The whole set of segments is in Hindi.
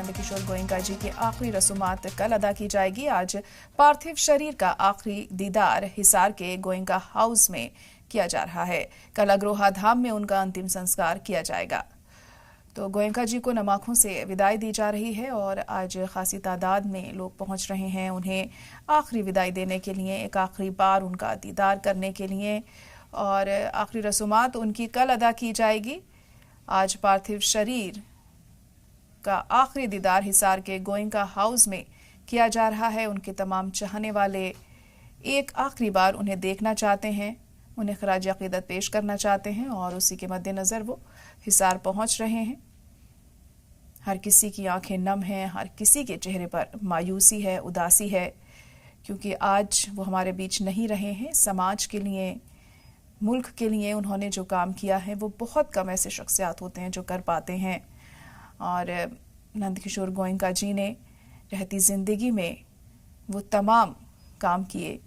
नंदकिशोर गोयनका जी की आखिरी रसूमात कल अदा की जाएगी। आज पार्थिव शरीर का आखिरी दीदार हिसार के गोयनका हाउस में किया जा रहा है। कल अग्रोहा धाम में उनका अंतिम संस्कार किया जाएगा। तो गोयनका जी को नम आंखों से विदाई दी जा रही है और आज खासी तादाद में लोग पहुंच रहे हैं उन्हें आखिरी विदाई देने के लिए, एक आखिरी बार उनका दीदार करने के लिए। और आखिरी रसूमात उनकी कल अदा की जाएगी। आज पार्थिव शरीर का आखिरी दीदार हिसार के गोयनका हाउस में किया जा रहा है। उनके तमाम चाहने वाले एक आखिरी बार उन्हें देखना चाहते हैं, उन्हें खराज अकीदत पेश करना चाहते हैं और उसी के मद्देनजर वो हिसार पहुंच रहे हैं। हर किसी की आंखें नम हैं, हर किसी के चेहरे पर मायूसी है, उदासी है, क्योंकि आज वो हमारे बीच नहीं रहे हैं। समाज के लिए, मुल्क के लिए उन्होंने जो काम किया है वो बहुत कम ऐसे शख्सियात होते हैं जो कर पाते हैं। और नंदकिशोर गोयनका जी ने रहती ज़िंदगी में वो तमाम काम किए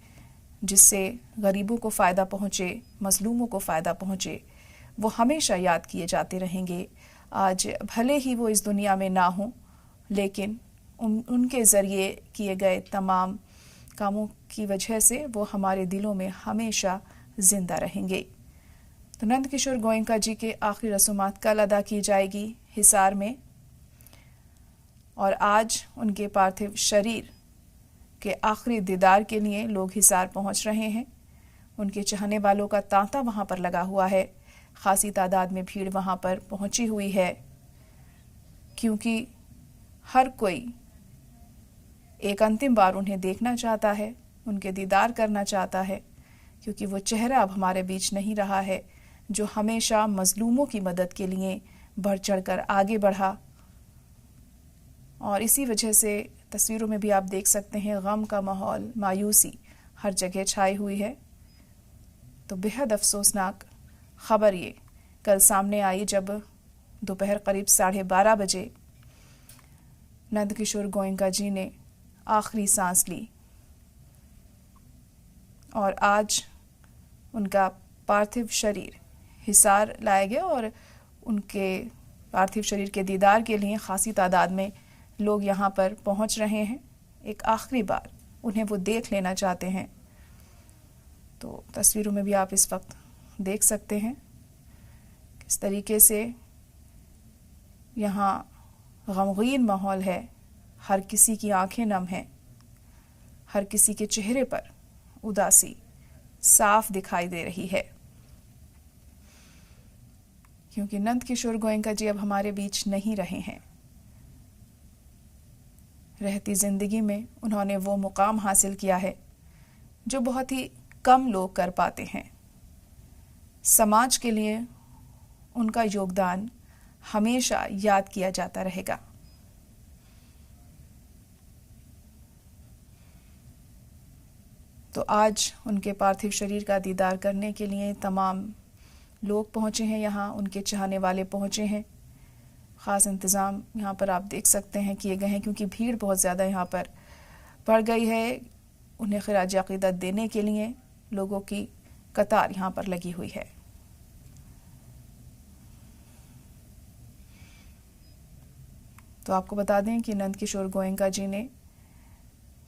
जिससे गरीबों को फ़ायदा पहुँचे, मज़लूमों को फ़ायदा पहुँचे। वो हमेशा याद किए जाते रहेंगे। आज भले ही वो इस दुनिया में ना हों, लेकिन उनके ज़रिए किए गए तमाम कामों की वजह से वो हमारे दिलों में हमेशा जिंदा रहेंगे। तो नंदकिशोर गोयनका जी के आखिरी रसूमात कल अदा की जाएगी हिसार में और आज उनके पार्थिव शरीर के आखिरी दीदार के लिए लोग हिसार पहुंच रहे हैं। उनके चाहने वालों का तांता वहां पर लगा हुआ है। खासी तादाद में भीड़ वहां पर पहुंची हुई है, क्योंकि हर कोई एक अंतिम बार उन्हें देखना चाहता है, उनके दीदार करना चाहता है, क्योंकि वो चेहरा अब हमारे बीच नहीं रहा है जो हमेशा मजलूमों की मदद के लिए बढ़ चढ़कर आगे बढ़ा। और इसी वजह से तस्वीरों में भी आप देख सकते हैं गम का माहौल, मायूसी हर जगह छाई हुई है। तो बेहद अफसोसनाक खबर ये कल सामने आई जब दोपहर करीब 12:30 बजे नंदकिशोर गोयनका जी ने आखिरी सांस ली और आज उनका पार्थिव शरीर हिसार लाया गया और उनके पार्थिव शरीर के दीदार के लिए खासी तादाद में लोग यहाँ पर पहुँच रहे हैं। एक आखिरी बार उन्हें वो देख लेना चाहते हैं। तो तस्वीरों में भी आप इस वक्त देख सकते हैं किस तरीके से यहाँ गमगीन माहौल है। हर किसी की आंखें नम हैं, हर किसी के चेहरे पर उदासी साफ दिखाई दे रही है, क्योंकि नंदकिशोर गोयनका जी अब हमारे बीच नहीं रहे हैं। रहती जिंदगी में उन्होंने वो मुकाम हासिल किया है जो बहुत ही कम लोग कर पाते हैं। समाज के लिए उनका योगदान हमेशा याद किया जाता रहेगा। तो आज उनके पार्थिव शरीर का दीदार करने के लिए तमाम लोग पहुंचे हैं, यहाँ उनके चाहने वाले पहुंचे हैं। ख़ास इंतज़ाम यहाँ पर आप देख सकते हैं किए गए हैं, क्योंकि भीड़ बहुत ज़्यादा यहाँ पर बढ़ गई है। उन्हें खिराज अक़ीदत देने के लिए लोगों की कतार यहाँ पर लगी हुई है। तो आपको बता दें कि नंदकिशोर गोयनका जी ने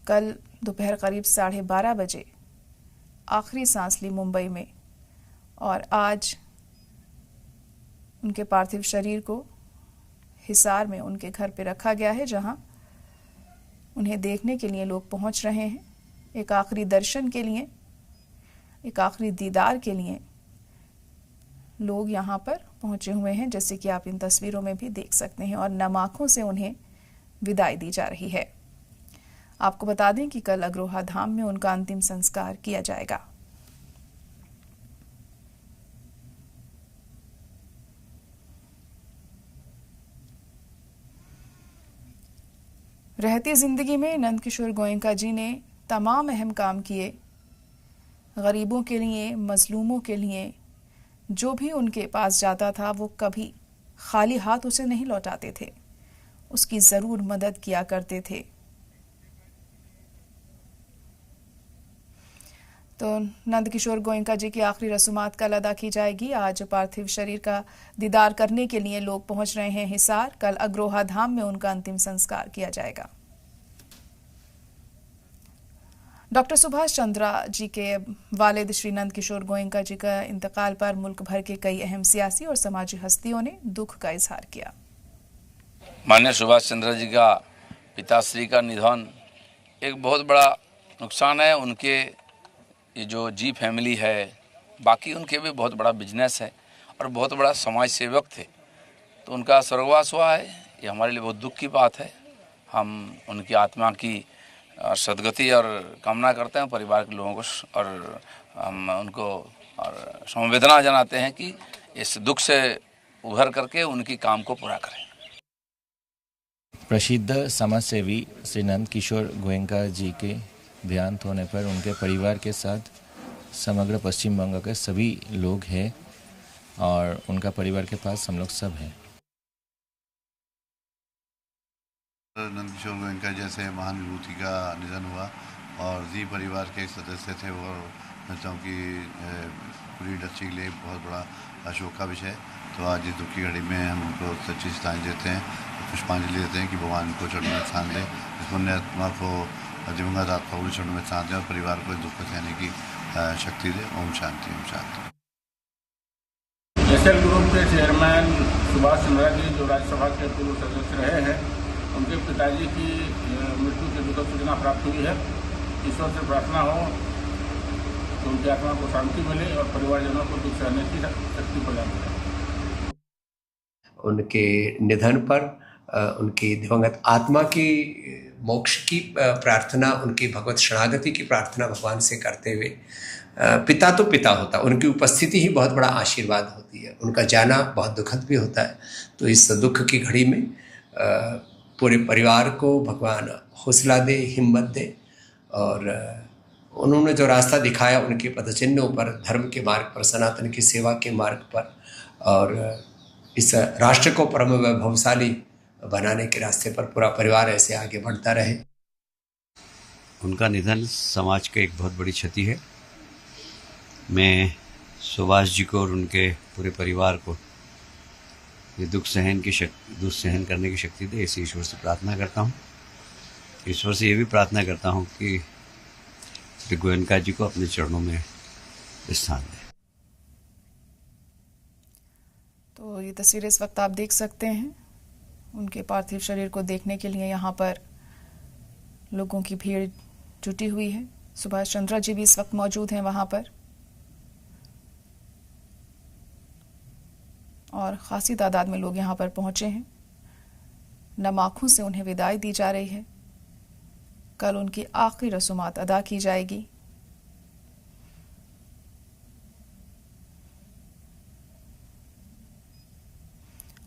कल दोपहर करीब 12:30 बजे आखिरी सांस ली मुंबई में और आज उनके पार्थिव शरीर को हिसार में उनके घर पे रखा गया है, जहां उन्हें देखने के लिए लोग पहुंच रहे हैं। एक आखिरी दर्शन के लिए, एक आखिरी दीदार के लिए लोग यहाँ पर पहुंचे हुए हैं, जैसे कि आप इन तस्वीरों में भी देख सकते हैं। और नम आंखों से उन्हें विदाई दी जा रही है। आपको बता दें कि कल अग्रोहा धाम में उनका अंतिम संस्कार किया जाएगा। रहती जिंदगी में नंदकिशोर गोयनका जी ने तमाम अहम काम किए। गरीबों के लिए, मजलूमों के लिए, जो भी उनके पास जाता था वो कभी खाली हाथ उसे नहीं लौटाते थे, उसकी ज़रूर मदद किया करते थे। तो नंदकिशोर गोयनका जी की आखिरी रसूमात कल अदा की जाएगी। आज पार्थिव शरीर का दीदार करने के लिए लोग पहुंच रहे हैं हिसार। कल अग्रोहा धाम में उनका अंतिम संस्कार किया जाएगा। डॉक्टर सुभाष चंद्र जी के वालिद श्री नंदकिशोर गोयनका जी का इंतकाल पर मुल्क भर के कई अहम सियासी और समाजी हस्तियों ने दुख का इजहार किया। माननीय सुभाष चंद्र जी का पिताश्री का निधन एक बहुत बड़ा नुकसान है। उनके ये जो जी फैमिली है, बाकी उनके भी बहुत बड़ा बिजनेस है और बहुत बड़ा समाज सेवक थे, तो उनका स्वर्गवास हुआ है, ये हमारे लिए बहुत दुख की बात है। हम उनकी आत्मा की सद्गति और कामना करते हैं परिवार के लोगों को, और हम उनको और संवेदना जनाते हैं कि इस दुख से उभर करके उनकी काम को पूरा करें। प्रसिद्ध समाजसेवी श्री नंदकिशोर गोयनका जी के देहांत होने पर उनके परिवार के साथ समग्र पश्चिम बंगाल के सभी लोग हैं और उनका परिवार के पास हम लोग सब हैं। नंदकिशोर गोयनका जैसे महान विभूति का निधन हुआ और जी परिवार के एक सदस्य थे, वो मैं चाहूँ कि पूरी इंडस्ट्री के लिए बहुत बड़ा अशोक का विषय। तो आज इस दुख की घड़ी में हम उनको सच्ची श्रद्धांजलि देते हैं, पुष्पांजलि देते हैं कि भगवान को चरणों में स्थान दें, इस पुण्य आत्मा को दिवंगत आत्मा को चरणों में स्थान दें और परिवार को दुख को सहने की शक्ति दें। ओम शांति, ओम शांति। एसएल ग्रुप के चेयरमैन सुभाष चंद्र जी जो राज्यसभा के पूर्व सदस्य रहे हैं, उनके पिताजी की मृत्यु की दुखद सूचना प्राप्त हुई है। ईश्वर से प्रार्थना हो कि उनकी आत्मा को शांति मिले और परिवारजनों को दुख सहने की शक्ति प्रदान करें। उनके निधन पर उनकी दिवंगत आत्मा की मोक्ष की प्रार्थना, उनकी भगवत शरणागति की प्रार्थना भगवान से करते हुए, पिता तो पिता होता, उनकी उपस्थिति ही बहुत बड़ा आशीर्वाद होती है, उनका जाना बहुत दुखद भी होता है। तो इस दुख की घड़ी में पूरे परिवार को भगवान हौसला दे, हिम्मत दे और उन्होंने जो रास्ता दिखाया उनके पदचिन्हों पर, धर्म के मार्ग पर, सनातन की सेवा के मार्ग पर और इस राष्ट्र को परम वैभवशाली बनाने के रास्ते पर पूरा परिवार ऐसे आगे बढ़ता रहे। उनका निधन समाज का एक बहुत बड़ी क्षति है। मैं सुभाष जी को और उनके पूरे परिवार को ये दुख सहन करने की शक्ति दे, इसे ईश्वर से प्रार्थना करता हूँ। ईश्वर से ये भी प्रार्थना करता हूँ कि श्री गोयनका जी को अपने चरणों में स्थान दे। तो ये तस्वीरें इस वक्त आप देख सकते हैं। उनके पार्थिव शरीर को देखने के लिए यहाँ पर लोगों की भीड़ जुटी हुई है। सुभाष चंद्र जी भी इस वक्त मौजूद हैं वहाँ पर और खासी तादाद में लोग यहाँ पर पहुंचे हैं। नम आंखों से उन्हें विदाई दी जा रही है। कल उनकी आखिरी रसूमात अदा की जाएगी।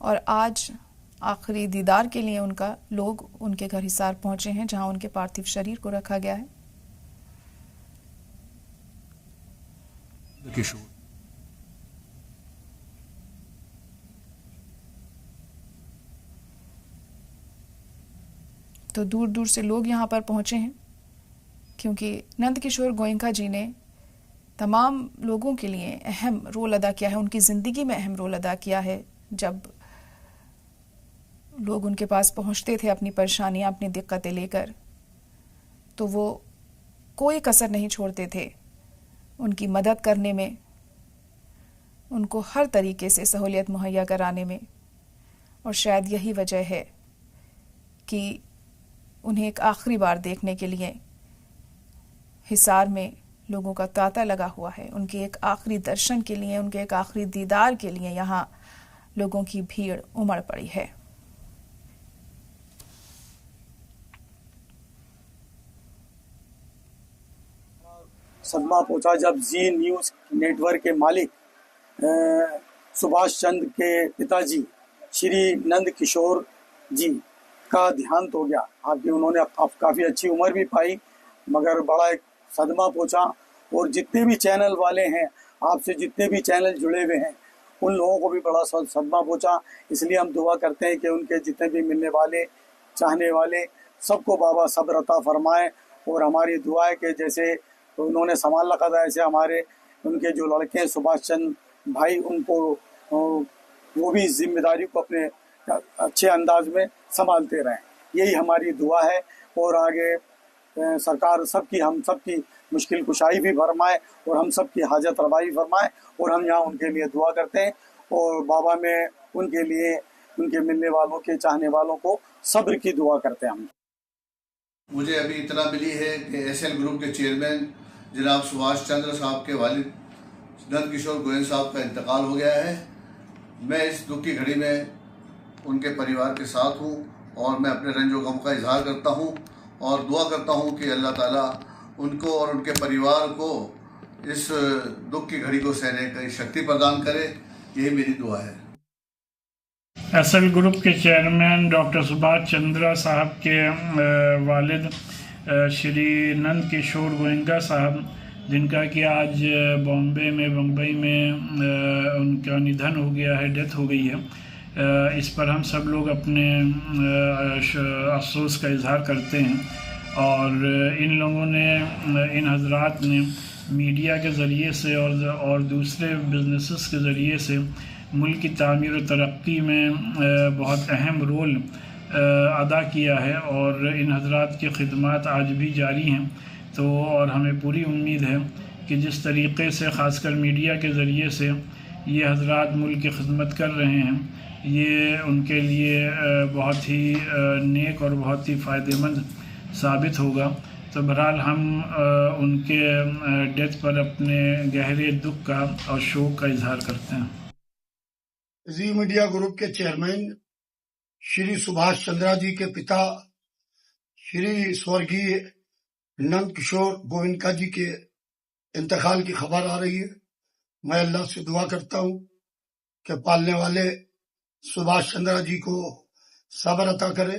और आज आखिरी दीदार के लिए लोग उनके घर हिसार पहुंचे हैं, जहां उनके पार्थिव शरीर को रखा गया है। तो दूर दूर से लोग यहां पर पहुंचे हैं क्योंकि नंदकिशोर गोयनका जी ने तमाम लोगों के लिए अहम रोल अदा किया है, उनकी जिंदगी में अहम रोल अदा किया है। जब लोग उनके पास पहुंचते थे अपनी परेशानियां, अपनी दिक्कतें लेकर, तो वो कोई कसर नहीं छोड़ते थे उनकी मदद करने में, उनको हर तरीके से सहूलियत मुहैया कराने में। और शायद यही वजह है कि उन्हें एक आखिरी बार देखने के लिए हिसार में लोगों का तांता लगा हुआ है। उनके एक आखिरी दर्शन के लिए, उनके एक आखिरी दीदार के लिए यहाँ लोगों की भीड़ उमड़ पड़ी है। सदमा पहुंचा जब जी न्यूज़ नेटवर्क के मालिक सुभाष चंद्र के पिताजी श्री नंदकिशोर जी का देहांत हो गया। आपकी उन्होंने अब काफ़ी अच्छी उम्र भी पाई, मगर बड़ा एक सदमा पहुंचा। और जितने भी चैनल वाले हैं, आपसे जितने भी चैनल जुड़े हुए हैं, उन लोगों को भी बड़ा सदमा पहुंचा। इसलिए हम दुआ करते हैं कि उनके जितने भी मिलने वाले, चाहने वाले, सबको बाबा सब्र अता फरमाए। और हमारी दुआ है कि जैसे तो उन्होंने संभाल रखा था। ऐसे हमारे उनके जो लड़के हैं सुभाष चंद्र भाई, उनको वो भी इस जिम्मेदारी को अपने अच्छे अंदाज में संभालते रहें, यही हमारी दुआ है। और आगे सरकार सबकी, हम सबकी मुश्किल कुशाई भी फरमाए और हम सबकी हाजत रवाई फरमाए, और हम यहाँ उनके लिए दुआ करते हैं। और बाबा में उनके लिए, उनके मिलने वालों के, चाहने वालों को सब्र की दुआ करते हैं हम। मुझे अभी इतना मिली है कि एसएल ग्रुप के चेयरमैन जनाब सुभाष चंद्र साहब के वालिद नंद किशोर गोयन साहब का इंतकाल हो गया है। मैं इस दुख की घड़ी में उनके परिवार के साथ हूँ और मैं अपने रंजो गम का इजहार करता हूँ और दुआ करता हूँ कि अल्लाह ताला उनको और उनके परिवार को इस दुख की घड़ी को सहने की शक्ति प्रदान करे, यही मेरी दुआ है। एसएल ग्रुप के चेयरमैन डॉक्टर सुभाष चंद्रा साहब के वालिद श्री नंद किशोर गोयनका साहब, जिनका कि आज मुंबई में उनका निधन हो गया है, डेथ हो गई है, इस पर हम सब लोग अपने अफसोस का इजहार करते हैं। और इन लोगों ने, इन हजरात ने मीडिया के ज़रिए से और दूसरे बिजनेसेस के ज़रिए से मुल्क की तामीर और तरक्की में बहुत अहम रोल अदा किया है और इन हजरात की खिदमत आज भी जारी हैं। तो और हमें पूरी उम्मीद है कि जिस तरीक़े से ख़ासकर मीडिया के ज़रिए से ये हजरात मुल्क की खिदमत कर रहे हैं, ये उनके लिए बहुत ही नेक और बहुत ही फ़ायदेमंद साबित होगा। तो बहरहाल हम उनके डेथ पर अपने गहरे दुख का और शोक का इजहार करते हैं। जी मीडिया ग्रुप के चेयरमैन श्री सुभाष चंद्रा जी के पिता श्री स्वर्गीय नंद किशोर गोयनका जी के इंतकाल की खबर आ रही है। मैं अल्लाह से दुआ करता हूँ कि पालने वाले सुभाष चंद्रा जी को सब्र अता करे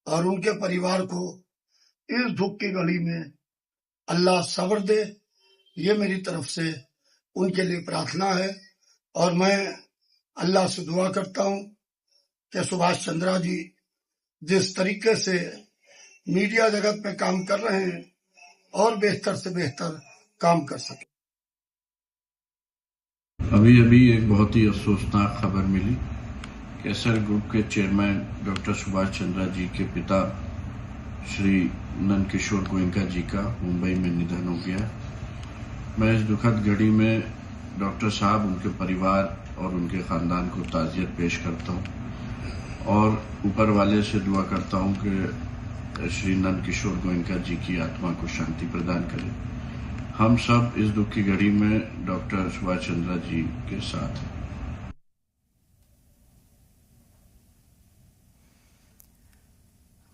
और उनके परिवार को इस दुख की घड़ी में अल्लाह सब्र दे, ये मेरी तरफ से उनके लिए प्रार्थना है। और मैं अल्लाह से दुआ करता हूँ कि सुभाष चंद्रा जी जिस तरीके से मीडिया जगत में काम कर रहे हैं और बेहतर से बेहतर काम कर सके। अभी अभी एक बहुत ही अफसोसनाक खबर मिली कि एसएल ग्रुप के चेयरमैन डॉक्टर सुभाष चंद्रा जी के पिता श्री नंद किशोर गोयनका जी का मुंबई में निधन हो गया। मैं इस दुखद घड़ी में डॉक्टर साहब, उनके परिवार और उनके ख़ानदान को ताज़ियत पेश करता हूँ और ऊपर वाले से दुआ करता हूँ कि श्री नंद किशोर गोयनका जी की आत्मा को शांति प्रदान करे। हम सब इस दुख की घड़ी में डॉक्टर सुभाष चंद्रा जी के साथ हैं।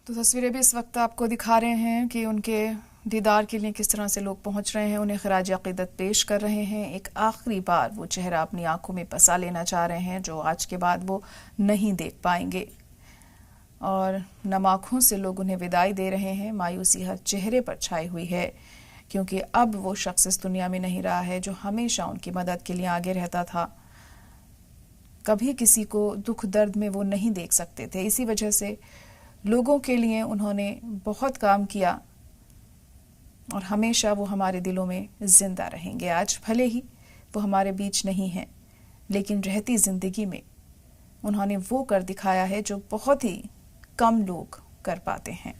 तो तस्वीरें भी इस वक्त आपको दिखा रहे हैं कि उनके दीदार के लिए किस तरह से लोग पहुंच रहे हैं, उन्हें खराज अक़ीदत पेश कर रहे हैं। एक आखिरी बार वो चेहरा अपनी आंखों में बसा लेना चाह रहे हैं जो आज के बाद वो नहीं देख पाएंगे और नम आँखों से लोग उन्हें विदाई दे रहे हैं। मायूसी हर चेहरे पर छाई हुई है क्योंकि अब वो शख्स इस दुनिया में नहीं रहा है जो हमेशा उनकी मदद के लिए आगे रहता था। कभी किसी को दुख दर्द में वो नहीं देख सकते थे, इसी वजह से लोगों के लिए उन्होंने बहुत काम किया और हमेशा वो हमारे दिलों में जिंदा रहेंगे। आज भले ही वो हमारे बीच नहीं हैं, लेकिन रहती जिंदगी में उन्होंने वो कर दिखाया है जो बहुत ही कम लोग कर पाते हैं।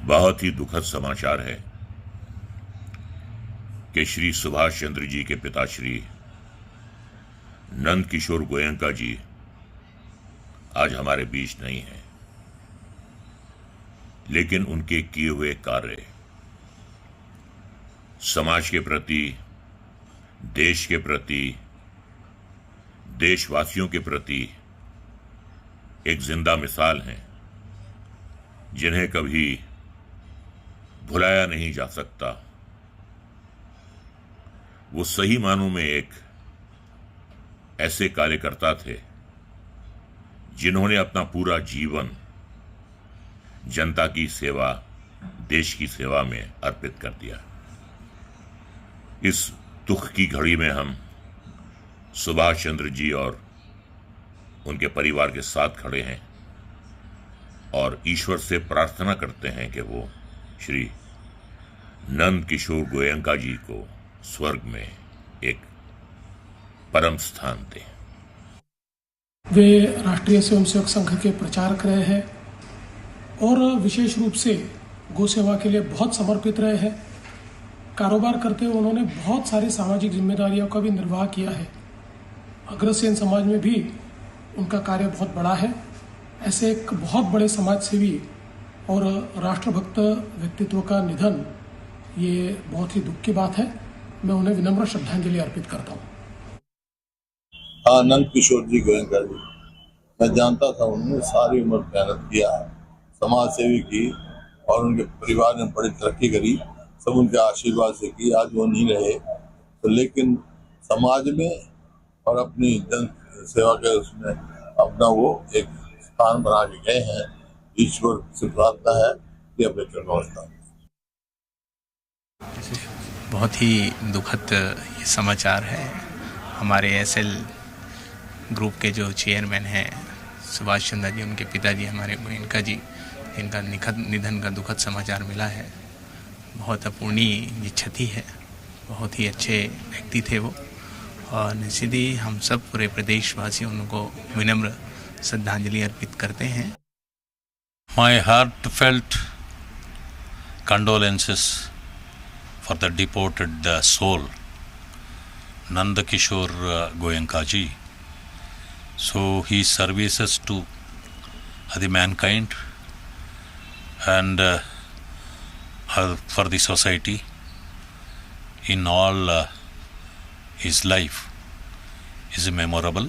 बहुत ही दुखद समाचार है कि श्री सुभाष चंद्र जी के पिता श्री नंद किशोर गोयनका जी आज हमारे बीच नहीं हैं, लेकिन उनके किए हुए कार्य समाज के प्रति, देश के प्रति, देशवासियों के प्रति एक जिंदा मिसाल हैं जिन्हें कभी भुलाया नहीं जा सकता। वो सही मानों में एक ऐसे कार्यकर्ता थे जिन्होंने अपना पूरा जीवन जनता की सेवा, देश की सेवा में अर्पित कर दिया। इस दुख की घड़ी में हम सुभाष चंद्र जी और उनके परिवार के साथ खड़े हैं और ईश्वर से प्रार्थना करते हैं कि वो श्री नंद किशोर गोयनका जी को स्वर्ग में एक परम स्थान दें। वे राष्ट्रीय स्वयंसेवक संघ के प्रचारक रहे हैं और विशेष रूप से गौ सेवा के लिए बहुत समर्पित रहे हैं। कारोबार करते हुए उन्होंने बहुत सारी सामाजिक जिम्मेदारियों का भी निर्वाह किया है। अग्रसेन समाज में भी उनका कार्य बहुत बड़ा है। ऐसे एक बहुत बड़े समाज सेवी और राष्ट्रभक्त व्यक्तित्व का निधन ये बहुत ही दुख की बात है। मैं उन्हें विनम्र श्रद्धांजलि अर्पित करता हूँ। हाँ, नंद किशोर जी गोयनका जी, मैं जानता था उन्होंने सारी उम्र मेहनत किया, समाज सेवी की और उनके परिवार ने बड़ी तरक्की करी, सब उनके आशीर्वाद से की। आज वो नहीं रहे तो लेकिन समाज में और अपनी जन सेवा के उसमें अपना वो एक स्थान बना के गए हैं। ईश्वर से प्रार्थना है कि अपने चरणों। बहुत ही दुखद ये समाचार है। हमारे एसएल ग्रुप के जो चेयरमैन हैं सुभाष चंद्र जी, उनके पिताजी हमारे गोयनका जी, इनका निधन का दुखद समाचार मिला है। बहुत अपूर्णीय क्षति है। बहुत ही अच्छे व्यक्ति थे वो और निश्चित ही हम सब पूरे प्रदेशवासी उनको विनम्र श्रद्धांजलि अर्पित करते हैं। My heartfelt condolences for the deported soul, Nand Kishore Goenka ji. So his services to the mankind and for the society in all his life is memorable.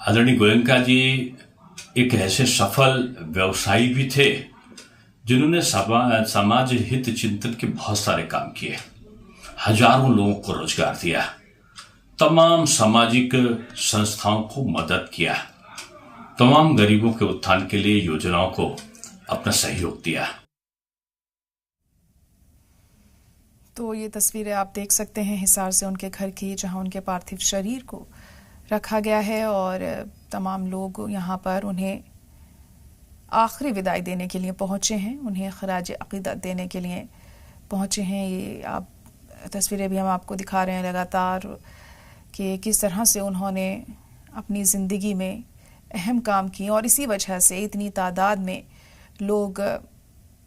आदरणीय गोयनका जी एक ऐसे सफल व्यवसायी भी थे जिन्होंने समाज हित चिंतन के बहुत सारे काम किए, हजारों लोगों को रोजगार दिया, तमाम सामाजिक संस्थाओं को मदद किया, तमाम गरीबों के उत्थान के लिए योजनाओं को अपना सहयोग दिया। तो ये तस्वीरें आप देख सकते हैं हिसार से उनके घर की, जहां उनके पार्थिव शरीर को रखा गया है और तमाम लोग यहां पर उन्हें आखिरी विदाई देने के लिए पहुंचे हैं, उन्हें खराज अकीदत देने के लिए पहुंचे हैं। ये आप तस्वीरें भी हम आपको दिखा रहे हैं लगातार कि किस तरह से उन्होंने अपनी ज़िंदगी में अहम काम किए और इसी वजह से इतनी तादाद में लोग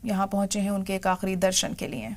यहाँ पहुंचे हैं उनके एक आखिरी दर्शन के लिए।